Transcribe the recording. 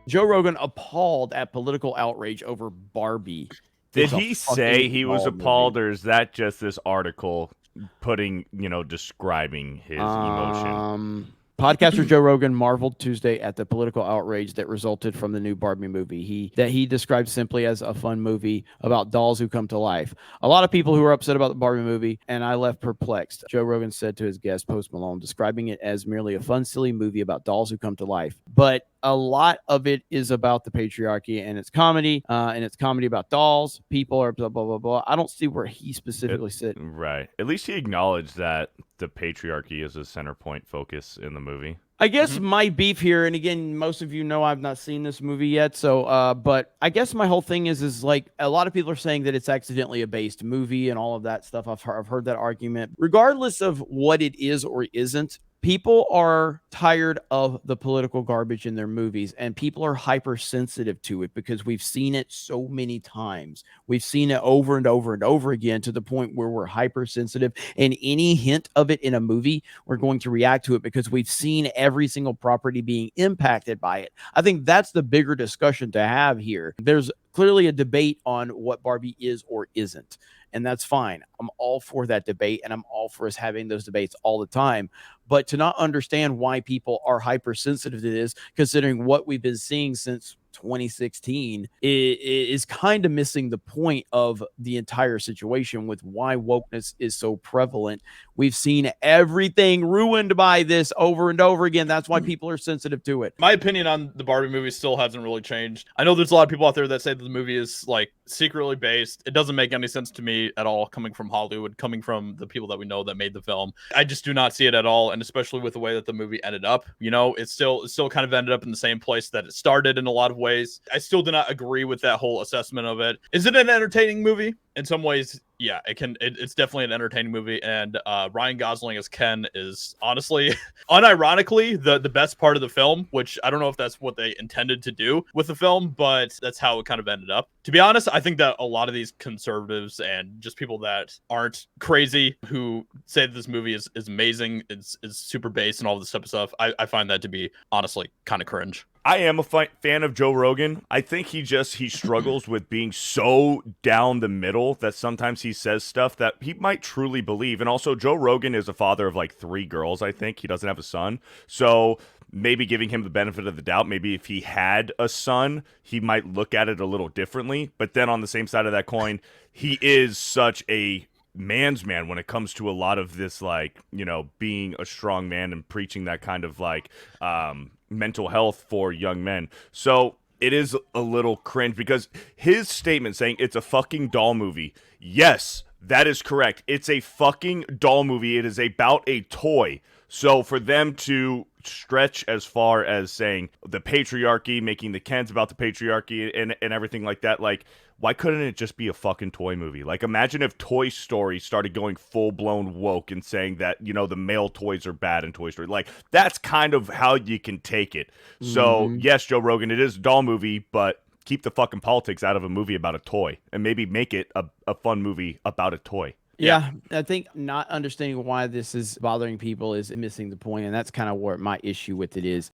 Joe Rogan appalled at political outrage over Barbie. Did It's a he say fucking he was doll movie. appalled, or is that just this article putting, describing his emotion? Podcaster Joe Rogan marveled Tuesday at the political outrage that resulted from the new Barbie movie. He described simply as a fun movie about dolls who come to life. A lot of people who are upset about the Barbie movie, and I left perplexed. Joe Rogan said to his guest Post Malone, describing it as merely a fun, silly movie about dolls who come to life. But a lot of it is about the patriarchy and it's comedy about dolls. People are blah blah blah blah. I don't see where he It, specifically said. right. At least he acknowledged that the patriarchy is a center point focus in the movie. I guess Mhm. my beef here, and again, most of you know I've not seen this movie yet, so but I guess my whole thing is like a lot of people are saying that it's accidentally a based movie and all of that stuff. I've heard that argument. Regardless of what it is or isn't, people are tired of the political garbage in their movies, and people are hypersensitive to it because we've seen it so many times. We've seen it over and over and over again to the point where we're hypersensitive, and any hint of it in a movie we're going to react to it because we've seen every single property being impacted by it. I think that's the bigger discussion to have here. There's clearly a debate on what Barbie is or isn't, and that's fine. I'm all for that debate, and I'm all for us having those debates all the time. But to not understand why people are hypersensitive to this, considering what we've been seeing since 2016 is kind of missing the point of the entire situation with why wokeness is so prevalent. We've seen everything ruined by this over and over again. That's why people are sensitive to it. My opinion on the Barbie movie still hasn't really changed. I know there's a lot of people out there that say that the movie is like secretly based. It doesn't make any sense to me at all, coming from Hollywood, coming from the people that we know that made the film. I just do not see it at all, and especially with the way that the movie ended up. It still kind of ended up in the same place that it started in a lot of ways. I still do not agree with that whole assessment of it. Is it an entertaining movie? In some ways, yeah, it's definitely an entertaining movie, and Ryan Gosling as Ken is honestly, unironically, the best part of the film. Which I don't know if that's what they intended to do with the film, but that's how it kind of ended up. To be honest, I think that a lot of these conservatives and just people that aren't crazy who say that this movie is amazing, is super based and all this type of stuff, I find that to be honestly kind of cringe. I am a fan of Joe Rogan. I think he struggles with being so down the middle that sometimes he says stuff that he might truly believe. And also, Joe Rogan is a father of like 3 girls, I think. He doesn't have a son. So maybe giving him the benefit of the doubt, maybe if he had a son, he might look at it a little differently. But then on the same side of that coin, he is such a man's man when it comes to a lot of this, like, being a strong man and preaching that kind of like mental health for young men. So it is a little cringe because his statement saying it's a fucking doll movie. Yes, that is correct. It's a fucking doll movie. It is about a toy. So for them to stretch as far as saying the patriarchy, making the Kens about the patriarchy and everything like that, like, why couldn't it just be a fucking toy movie? Like, imagine if Toy Story started going full-blown woke and saying that, the male toys are bad in Toy Story. Like, that's kind of how you can take it. So, yes, Joe Rogan, it is a doll movie, but keep the fucking politics out of a movie about a toy and maybe make it a fun movie about a toy. Yeah, I think not understanding why this is bothering people is missing the point, and that's kind of where my issue with it is.